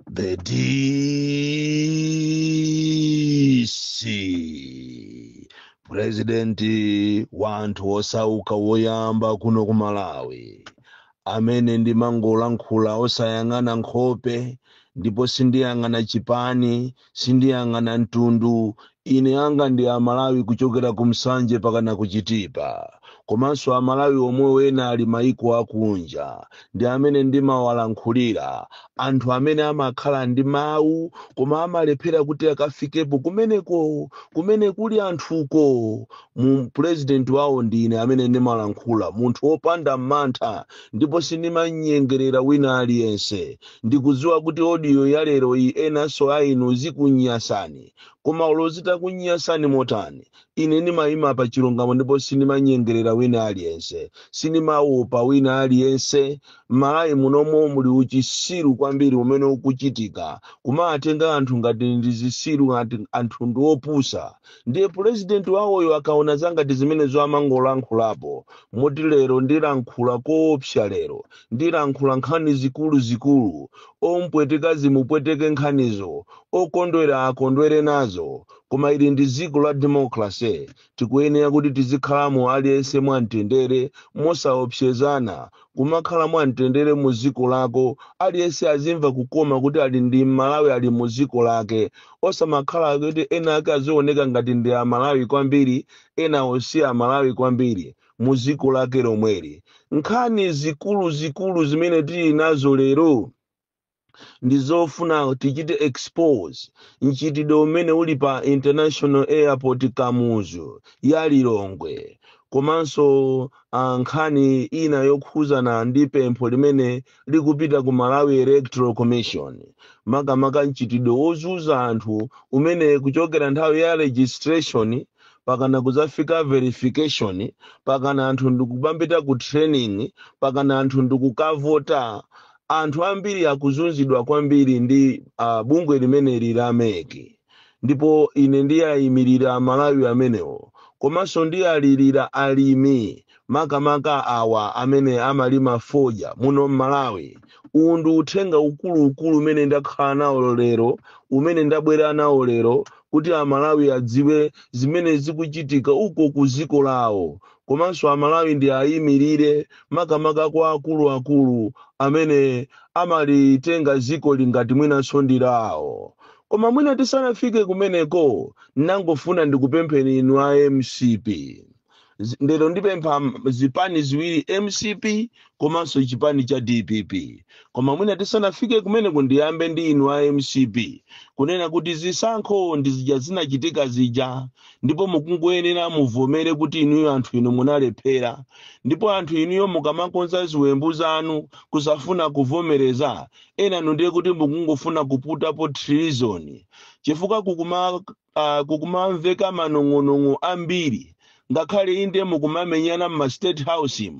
The DC Presidenti wanthu osauka woyamba kuno ku Malawi amene ndimangolankhula osayang'ana nkhope ndipo sindiyang'ana chipani sindiyang'ana mtundu ine anga ndi Amalawi kuchokera kumsanje pakana kuchitipa komanso Amalawi omwe wena ali maiko akunja ndi amene ndimawalankhulira anthu amene amakhala ndi mawu koma amalephera kuti akafikepo kumene kuli anthuko mu president wawo ndine amene ndimalankhula munthu wopanda mantha ndipo sindimanyengerera wina aliyense ndikudziwa kuti audio ya lero iyi enanso ainu zikunyasani koma olozita kunyasani motani ine ndimayima pa chilungamo ndipo sindimanyengerera wina aliyense sindimaopa wina aliyense Malawi munomo muli uchisiru kwambiri umene ukuchitika kumatenga anthu ngati ndi zisiru anthu ndi opusa ndiye president wawoyo akaona zangati zimene amangolankhulapo moti lero ndilankhula koopsa lero ndilankhula nkhani zikulu ompweteka zimupweteke nkhanizo okondwera akondwere nazo koma ili ndi dziko la democracy tikuyenera kuti tizikhalamo aliyense mwamtendere mosaopsezana kumakhala mwamtendere mu dziko lako aliyense azimva kukoma kuti ali ndi Malawi ali mu dziko lake osamakhala kuti ena ake azioneka ngati ndi Amalawi kwambiri ena osi Amalawi kwambiri mu dziko lake lomweli nkhani zikulu zimene tili nazo lero ndizofuna tichite expose mchitidwe umene uli pa international airport Kamuzu ya Lilongwe komanso nkhani ina yokhuzana ndi pempho limene likupita ku Malawi Electoral Commission makamaka mchitidwe wozunza anthu umene kuchokera nthawi ya registration pakana kuzafika verification pakana anthu ndikupambita ku training pakana anthu ndikukavota anthu ambiri akuzunzidwa kwambiri ndi bungwe limene lilameki ndipo ine ndiyayimirira Malawi amenewo komanso ndiyalirira alimi makamaka awa amene amalima foja muno Malawi undu uthenga ukulu umene ndakhala nawo lero umene ndabwera nawo lero kuti Amalawi adziwe zimene zikuchitika uko ku dziko lawo komanso Amalawi ndi ayimirire makamaka kwa akulu amene amalitenga dziko lingati mwinanso ndi lawo koma mwina tisanafike kumeneko nangofuna ndikupempheni inu a MCP ndero ndipempha zipani ziwiri MCP komanso chipani cha DPP koma mwina tisanafike kumeneko ndiyambe ndi inu a MCP kunena kuti zisankho ndizija zinachitika zija ndipo mukungoyenera muvomere kuti inuyo anthu inu munalephera ndipo anthu inuyo mukamakonza ziwembu zanu kusafuna kuvomereza ena ndiye kuti mukungofuna kuputapo treason chifukwa kukumamveka manong'onong'o ambiri ngakhale inde mukumamenyana mu state house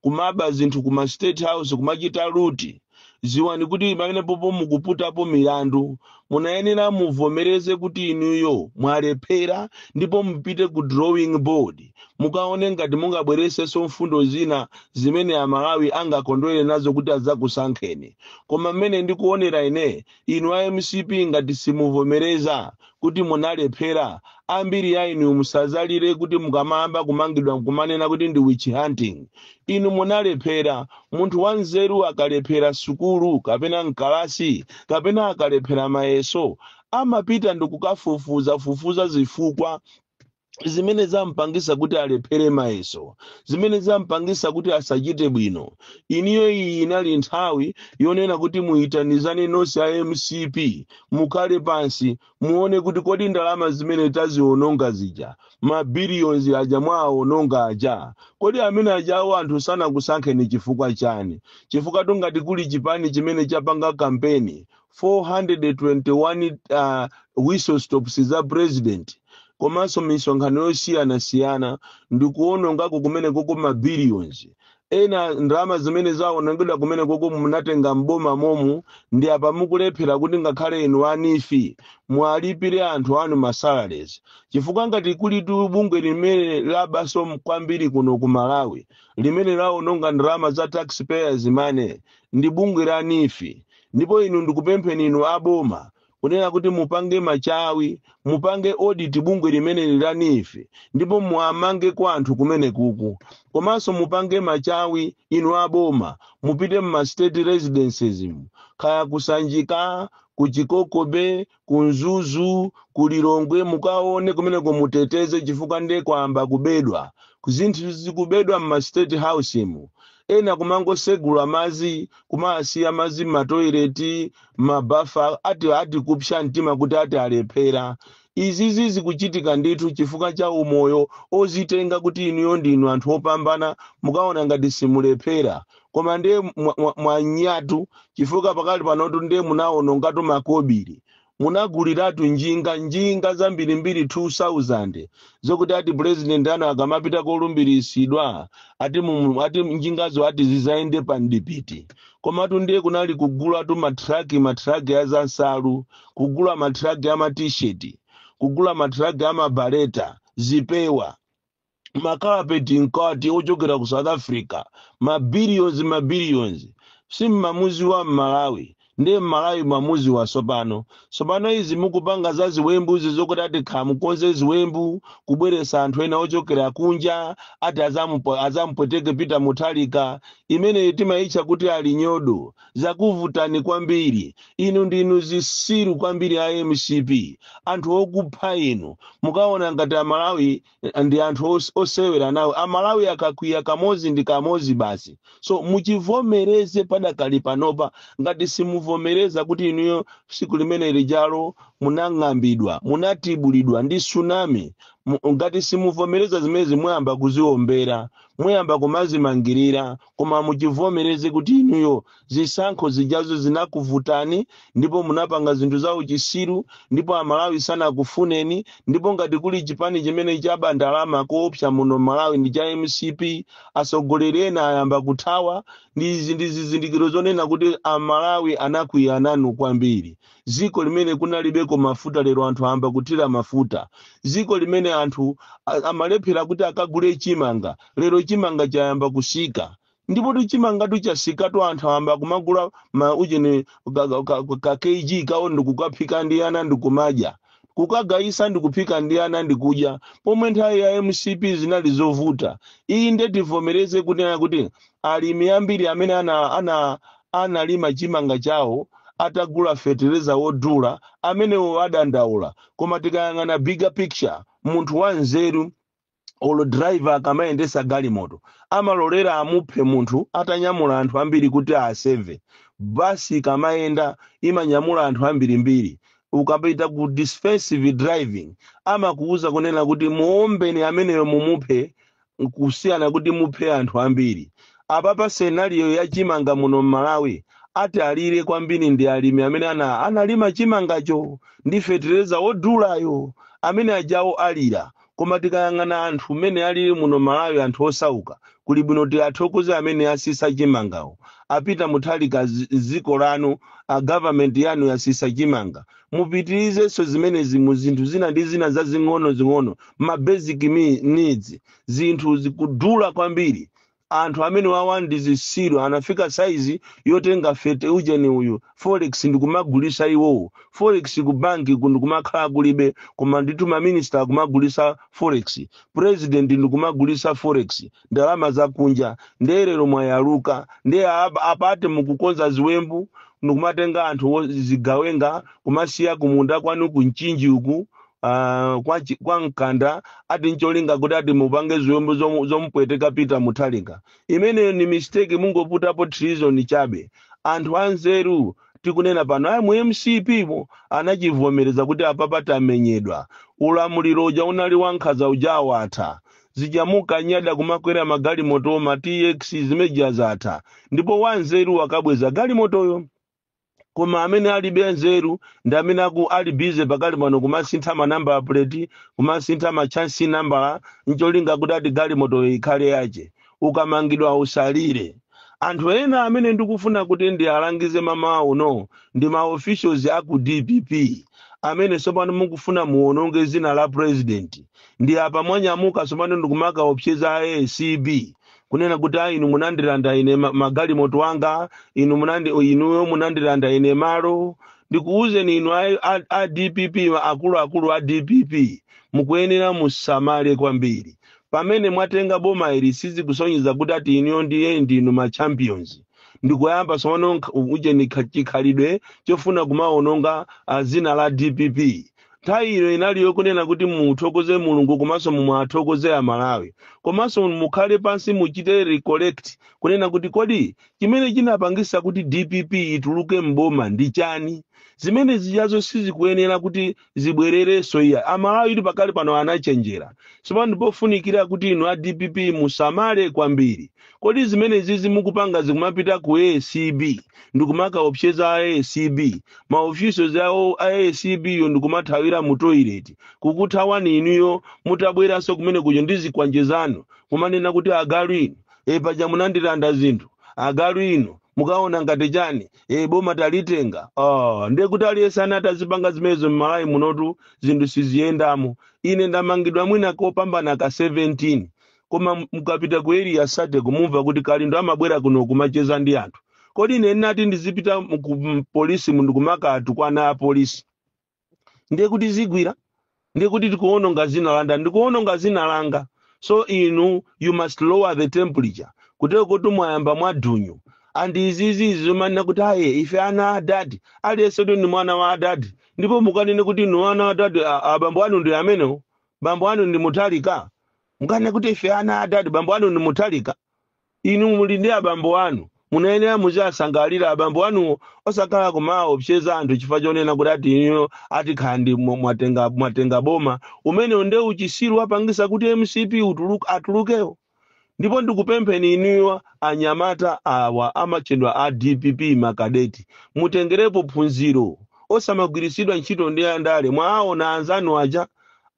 kumaba zinthu kuma state house kumachita luti ziwani kuti pamene popo mukuputapo milandu munayenera muvomereze kuti inuyo mwalephera ndipo mupite ku drawing board mukaone ngati mungabweresenso mfundo zina zimene Amalawi angakondwere nazo kuti azakusankheni koma mmene ndikuonera ine inu a MCP ngati simuvomereza kuti munalephera ambiri ya inu musazalire kuti mukamamba kumangidwa kumanena kuti ndi witch hunting inu munalephera munthu wanzeru akalephera sukulu kapena mkalasi kapena akalephera mayeso amapita ndikukafufuza zifukwa zimene zampangisa kuti alephere mayeso zimene zampangisa kuti asachite bwino iniyo iyi inali nthawi yonena kuti muyitanizane nonse a MCP mukhale pansi muone kuti kodi ndalama zimene taziononga zija mabilions aja mwaononga aja kodi amene ajawo anthu sana kusankheni chifukwa chani chifukwa tungati kuli chipani chimene chapanga kampeni 421 whistle stops za president komanso misonkhano yosiyana ndikuonongako kumene koko mabilions ena ndalama zimene zaonongedwa kumene koko munatenga mboma momu ndi apa mukulephera kuti ngakhale inu anifi mwalipire anthu anu masalaries chifukwa ngati kuli bungwe limene labaso kwambiri kuno ku Malawi limene laononga ndalama za taxpayers money ndi bungwe la anifi ndipo inu ndikupempheni inu aboma kunena kuti mupange machawi, mupange audit bungwe limene lilanife, ndipo muamange kwa anthu kumene kuku. Komanso mupange machawi inu aboma, mupite mma state residences kaya kusanjika, kuchikokobe, kunzuzu, kulilongwe, mukaone kumene kumuteteze chifukwa ndiye kwamba kubedwa. Kuzinthu zikubedwa mma state house mu. Ena kumangosegula mazi, kumasiya mazi matoileti, mabafa, ati kupsha mtima kuti ati alephera. Izizi zikuchitika ndithu chifukwa cha umoyo ozitenga kuti inuyo ndinu anthu opambana mukaona ngati simulephera. Koma ndiye mwanyatu chifukwa pakali panotu ndiye munaonongatu makobiri. Munaguliratu njinga zambirimbiri 2000 zokuti ati president ana akamapita kolumbiritsidwa ati njingazo ati zizaende pa ndipiti. Komatu ndiye kunali kugula tu matraki ya zansalu, kugula matraki ya t-shirt, kugula matraki ya mabaleta, zipewa, makarapeti nkati ochokera ku South Africa, billions. Si mamuzi wa Malawi, ndiye Malawi mamuzi wa Sopano. Sopano izi mukupanga za ziwembu zokuti ati kamukonze ziwembu, kubweresa anthu ena ochokera kunja, ati azampweteke Peter Mutharika, imene timaitcha kuti ali nyodo, zakuvutani kwambiri. Inu ndinu zisiru kwambiri a MCP, anthu okupha inu. Mukaona ngati Amalawi ndi anthu osewera nawo. Amalawi akakwiya kamozi ndi kamozi basi. So muchivomereze padakali panopa ngati simuvomereza kuti inuyo siku limene lijalo munang'ambidwa, munatibulidwa ndi tsunami. Ngati simuvomereza zimezi mwamba kuziombera, mwamba kumazimangirira, koma muchivomereze kuti inuyo zisankho zijazo zinakuvutani, ndipo munapanga zinthu za uchisiru, ndipo Amalawi sana kufuneni, ndipo ngati kuli chipani chimene chaba ndalama koopsa muno Malawi ndi cha MCP, asogoleri ena ayamba kuthawa, ndi zizindikiro zonena kuti Amalawi anakwiya nanu kwambiri. Ziko limene kunalibeko mafuta lero anthu amba kutira mafuta. Ziko limene anthu amalephera kuti akagule chimanga, lero chimanga chayamba kusika. Ndipo chimanga tuchasikatu anthu amba kumagula ujene ka kg kawo ndikukaphika ndi ana ndikumadya. Kukagaisa ndikuphika ndi ana ndikudya. Pomwe nthawi ya MCP zinali zovuta. Iyi ndetivomereze kuti alimi ambiri amene analima chimanga chawo atagula fertilizer wodula amene adandaula. Koma tikayang'ana bigger picture, munthu wanzeru olo driver akamayendesa galimoto amalolera amuphe munthu atanyamula anthu ambiri kuti aseve. Basi kamayenda imanyamula anthu ambirimbiri. Ukapita ku defensive driving amakuuza kunena kuti muombeni ameneyo mumuphe kusiyana kuti muphe anthu ambiri. Apapa scenario ya chimanga muno Malawi ati alire kwambiri ndi alimi amene analima chimangacho ndi fertilizer wodulayo amene ajawo alira. Koma tikayang'ana anthu mene alili muno Malawi anthu osauka, kuli bwino ti athokoze amene asisa chimangawo. Apita Mutharika ziko lanu, government yanu yasisa chimanga. Mupitirize so zimene zinthu zina ndi zina za zing'ono, ma basic needs, zinthu zikudula kwambiri. Anthu amene wawa ndizisiru anafika saizi yotenga fete ujeni uyu forex ndikumagulisa iwowo. Forex ku banki ndikumakhala kulibe, koma ndituma minister kumagulisa forex, president ndikumagulisa forex, ndalama za kunja. Ndelero mwayaluka ndiye apate mukukonza ziwembu ndikumatenga anthu zigawenga kumasiya kumunda kwanu kunchinji uku. Kwa Nkanda ati ncholinga kuti ati mupange ziwembu zomupweteka Peter Mutharika. Imene ni mistake mungoputapo treason chabe. Anthu anzeru tikunena pano mu MCP mo anachivomereza kuti apapa tamenyedwa. Ulamuliro uja unali wankhaza uja watha. Zijamuka nyada kumakwera magali moto ma TX zimeja zatha. Ndipo wanzeru wakabweza gali motoyo. Koma amene alibe nzeru ndi amene ali busy pakali pano kumasintha ma number plate, kumasintha ma chassis number, ncholinga kuti ati gali moto ikhale yache. Ukamangidwa usalire. Anthu ena amene ndikufuna kuti ndi alangize mama uno ndi ma officials aku DPP amene sopano mukufuna muononge zina la president. Ndi apa mwanyamuka sopano ndikumaka opseza ACB. kunena kuti inu munandiranda ine magali moto wanga, inuyo munandiranda ine malo. Ndikuuzeni inu a DPP, akulu a DPP, mukuyenera musamale kwambiri. Pamene mwatenga boma ili sizikusonyeza kuti ati inu ndiye ndinu ma champions. Ndikuyamba sono uje ni chikhalidwe chofuna kumaononga zina la DPP. Nthawi inali yokunena kuti muthokoze Mulungu komanso mumwathokoze Amalawi. Komanso mukhale pansi muchite recollect kunena kuti kodi chimene chinapangisa kuti DPP ituluke mboma ndi chani. Zimene zijazo sizikuyenera kuti zibwerereso iya. Amalawi ili pakali pano anachenjera. Sipano ndipofunikira kuti inu a DPP musamale kwambiri. Kodi zimene zizi mukupanga zikumapita ku ACB, ndikumaka opseza ACB, maofficials yawo ACB yo ndikumathawira mu toilet. Kukuthawani inuyo mutabweranso kumene kujo ndizikwanje zanu. Kumanena kuti agalu ino, paja munandiranda zinthu, agalu ino mukaona ngati chani, boma talitenga. Ndiye kuti aliyese atazipanga zimenezo m'Malawi munotu zinthu siziyendamo. Ine ndamangidwa mwina kopambana ka 17. Koma mukapita ku area sate kumumva kuti Kalindo amabwera kuno kumacheza ndi anthu. Kodi ine nati ndizipita ku polisi mundu kumaka atukwana a polisi. Ndiye kuti zigwira, ndiye kuti tikuononga zina langa, ndikuononga zina langa. So inu, you must lower the temperature. Kuteko kuti mwayamba mwadunyu. And izizi zimanena kuti ife ana adadi, aliyese ni mwana wa adadi. Ndipo mukanene kuti ni mwana wa adadi, abambo anu ndi amene, bambo anu ndi Mutalika. Mukane kuti ife ana adadi, bambo anu ndi Mutalika. Inu muli ndi abambo anu, munayenera muzasangalira abambo anu osakhala kumawo opseza anthu chifukwa chonena kuti ati inu ati khandi mwatenga boma. Umene nde uchisiru wapangisa kuti MCP atulukewo. Ndipo ndikupempheni inuyo anyamata awa amachedwa a DPP makadeti. Mutengerepo phunziro. Osamagwirisidwa ntchito ndi andale. Mwaona anzanu aja,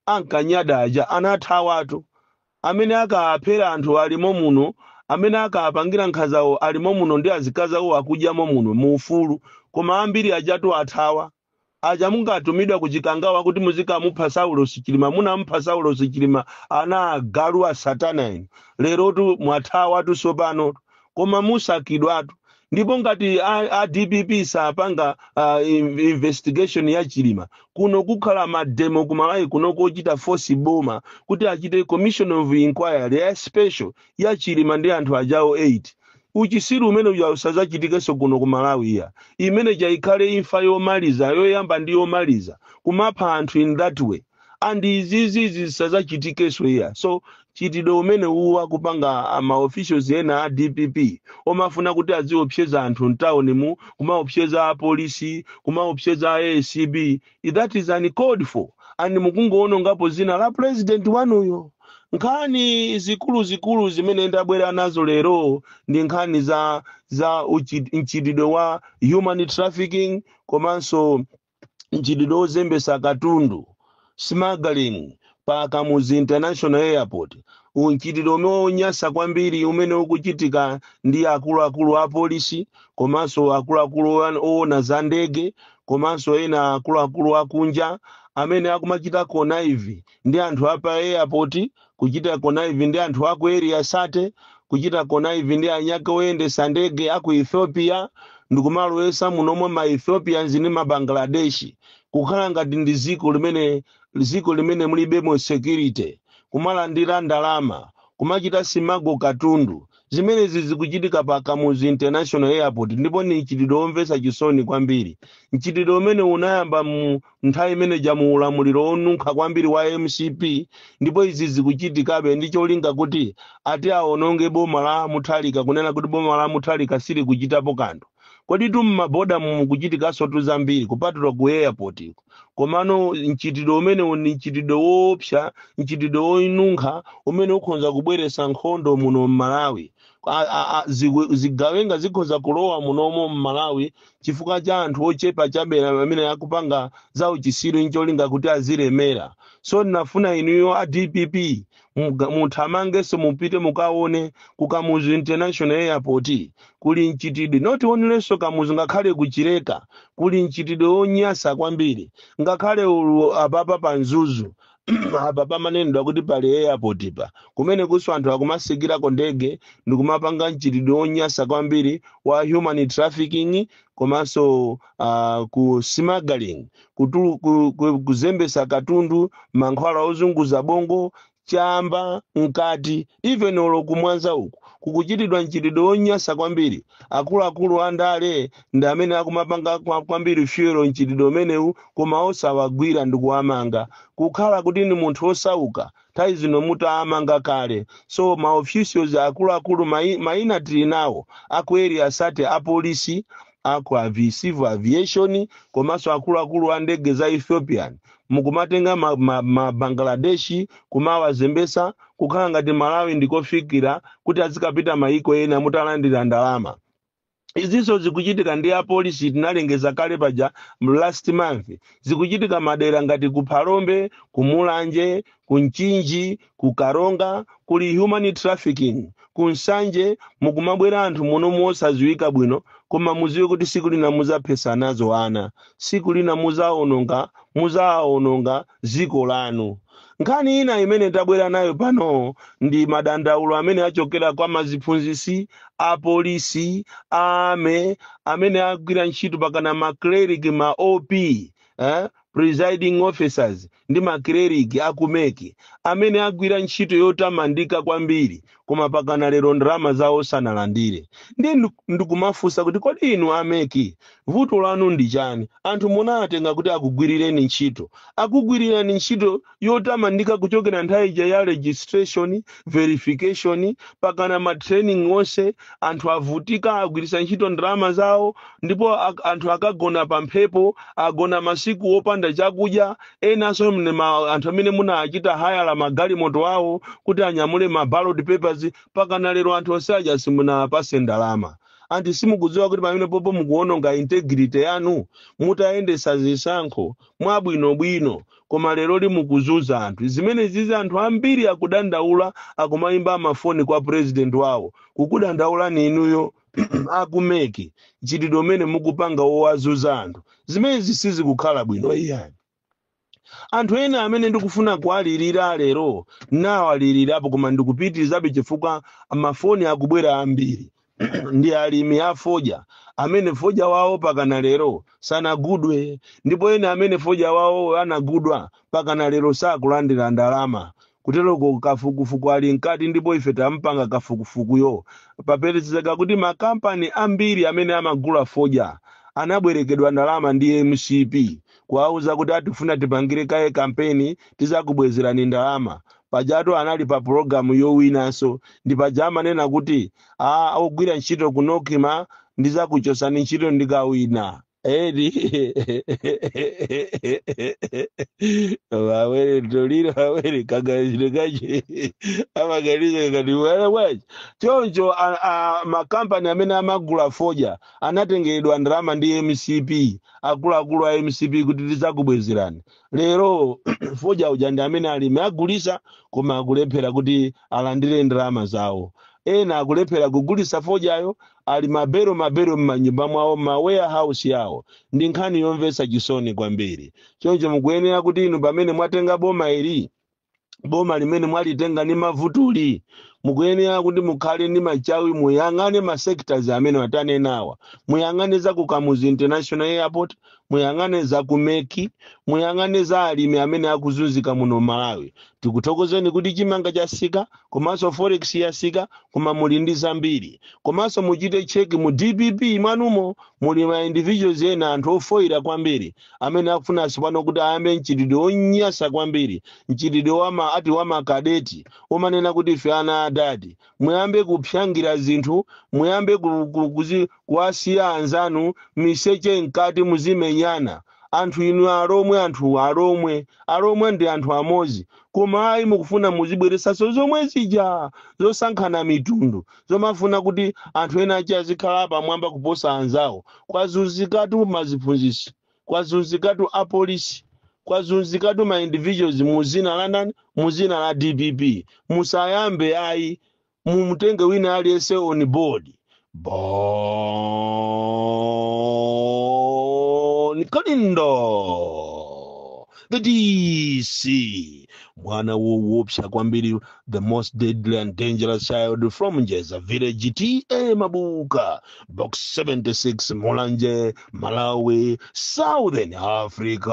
ankanyada aja, anathawatu. Amene akaphera anthu alimo muno, amene akapangira nkhazawo alimo muno ndi azikazawo akujamo muno mu ufulu. Koma ambiri ajatu athawa. Aja mungatumidwa kuchikangawa kuti muzika mupha Saulo Chilima, munamupha Saulo Chilima ana agalu a satana inu. Lero tu mwathawa tu sopano, koma musakidwatu. Ndipo ngati a DPP sapanga investigation ya Chilima, kuno kukhala mademo kumalawi kuno kochita force boma kuti achite commission of inquiry ya special ya Chilima ndi anthu ajawo 8. Uchisiru umene usazachitikeso kuno kumalawi ya. Imene jaikhale imfa yomaliza, yoyamba ndi yomaliza. Kumapha anthu in that way. And izizi zisazachitikeso ya. So chitidwe umene uwa kupanga officials ena a DPP omafuna kuti aziopseza anthu ntawoni mu, kumaopseza a polisi, kumaopseza a ACB. That is uncalled for. And mukungoona ngapo zina la president wanuyo. Nkhani zikulu zimene ndabwera nazo lero ndi nkhani za mchitidwe wa human trafficking, komanso mchitidwe ozembesa katundu, smuggling pa Kamuzu International Airport. Mchitidwe umeonyasa kwambiri umene ukuchitika ndi akuluakulu a polisi, komanso akuluakulu oona za ndege, komanso ena akuluakulu akunja amene akumachita connive ndi anthu apa airport, kuchita connive ndi anthu aku area sate, kuchita connive ndi anyake oyendesa ndege aku Ethiopia, ndikumalowesa munomwe ma Ethiopians ndi ma Bangladesh. Kukhala ngati ndi ziko limene mulibemo security, kumalandira ndalama, kumachita simago katundu. Zimene zikuchitika pa Kamuzu International Airport ndipo ni mchitidwe omvesa chisoni kwambiri. Mchitidwe umene unayamba mu nthawi imene jamu ulamuliro onunkha kwambiri wa MCP, ndipo izi zikuchitikabe ndi cholinga kuti ati aononge boma la Mutalika, kunena kuti boma la Mutalika sili kuchitapo kanthu. Kodi tu mmaboda mukuchitikaso tu zambiri kupatula ku airport iko. Komano mchitidwe umene ni mchitidwe woopsa, mchitidwe oinunkha umene ukhonza kubweresa nkhondo muno m'Malawi. Zigawenga zikhoza kulowa munomo m'Malawi chifukwa cha anthu ochepa chabe amene akupanga za uchisiru ncholinga kuti azilemera. So nafuna inuyo a DPP muthamangeso mupite mukaone ku Kamuzu International Airport kuli mchitidwe not only Kamuzu ngakhale kuchireka kuli mchitidwe onyasa kwambiri, ngakhale apapa pa Nzuzu apa pamanenedwa kuti pali airport pa kumene kuso anthu akumasikirako ndege ndikumapanga mchitidwe onyasa kwambiri wa human trafficking komanso ku smuggling kuzembesa katundu mankhwala ozunguza bongo chamba mkati even olo kumwanza uku kukuchitidwa mchitidwe onyasa kwambiri akuluakulu andale ndi amene akumapanga kwambiri fyero mchitidwe umenewu koma osawagwira ndikuwamanga kukhala kuti ni munthu osauka nthawi zino mutaamanga kale so maofficials akuluakulu maina tili nawo aku area sate apolisi aku civil aviation komanso akuluakulu a ndege za Ethiopian mukumatenga Bangladeshi kumawazembesa kukhala ngati Malawi ndikofikira kuti azikapita maiko ena mutalandira ndalama. Izinso zikuchitika ndi apolisi tinalengeza kale paja last month zikuchitika madera ngati ku Phalombe, ku Mulanje, ku Nchinji, ku Karonga kuli human trafficking ku Nsanje mukumabwera anthu muno mosaziwika bwino koma muziwe kuti siku lina muzaphesa nazo ana siku lina muzaononga ziko lanu. Nkhani ina imene tabwera nayo pano ndi madandaulo amene achokera kwa maziphunzisi apolisi ame amene agwira ntchito pakana macleric ma OP presiding officers ndi macleric akumeki amene agwira ntchito yotamandika kwambiri koma pakana lero ndalama zawo sanalandire. Ndikumafunsa kuti kodi inu ameki vuto lanu ndi chani? Anthu munatenga kuti akugwirireni ntchito akugwirirani ntchito yotamandika kuchokera nthawi ya registration verification pakana ma training onse anthu avutika agwirisa ntchito ndalama zawo ndipo anthu akagona pa mphepo agona masiku opanda chakudya enaso anthu amene munachita hayala magalimoto awo kuti anyamule ma ballot papers pakana lero anthu osaja simunapase ndalama. Anti simukudziwa kuti pamene popo mukuononga integrity yanu mutayendesa zisankho mwabwinobwino koma lero limukuzuza anthu zimene zizi anthu ambiri akudandaula akumayimba amafoni kwa president wawo kukudandaula ni inuyo akumeki chitidwe umene mukupanga wowazuza anthu zimene zisizi kukhala bwino iyani. Anthu ena amene ndikufuna kualirira lero nawalirirapo koma ndikupitirizabe chifukwa amafoni akubwera ambiri ndi alimi afoja amene foja wawo pakana lero sanagudwe ndipo ena amene foja wawo anagudwa pakana lero sakulandira ndalama kuteroko kafukufuku ali nkati ndipo ife tampanga kafukufukuyo papelezeka kuti makampani ambiri amene amagula foja anabwerekedwa ndalama ndi MCP kuauza kuti atifuna tipangire kaye kampeni tizakubwezerani ndalama pajatu anali pa programu yowinanso ndi pajama nena kuti ogwira ntchito kunokima ndizakuchosani ntchito ndikawina edi wawere toliro wawere kagajirekaje amagalize kati wala wachi choncho makampani amene amagula foja anatengedwa ndalama ndi MCP akuluakulu a MCP kuti tizakubwezerani lero foja uja ndi amene alimi agulisa koma akulephera kuti alandire ndalama zawo ena akulephera kugulisa fojayo ali mabero m'manyumba mwawo ma warehouse yawo ndi nkhani yomvetsa chisoni kwambiri. Choncho mukuyenera kuti inu pamene mwatenga boma limene mwalitenga ni mavutuli mukuyenera kuti mukhale ni machawi muyang'ane ma sectors amene watanenawa muyang'ane za ku Kamuzu International Airport muyang'ane za kumeki muyang'ane za alimi amene akuzunzika muno Malawi. Tikuthokozeni kuti chimanga chasika komanso forex yasika koma muli ndi zambiri komanso muchite check mu DPP mwanumo muli ma individuals ena anthu ofoira kwambiri amene akufuna sipano kuti ayambe mchitidwe onyasa kwambiri mchitidwe wa makadeti omanena kuti ife ana adadi muyambe kupyangira zinthu muyambe kuwasiya anzanu miseche nkati muzimenyana anthu inu alomwe ndi anthu amozi koma ayi mukufuna muzibweresaso zomwe zija zosankhana mitundu zomafuna kuti anthu ena achazikhala pamwamba kuposa anzawo kwazunzikatu maziphunzisi kwazunzikatu apolisi kwazunzikatu ma individuals muzina la nani muzina la DPP musayambe ayi mumutenge wina aliyense on board Bon Kalindo the DC. Mwana woopsa kwambiri, the most deadly and dangerous child from Njeza Village, TA Mabuka, Box 76, Mulanje, Malawi, Southern Africa.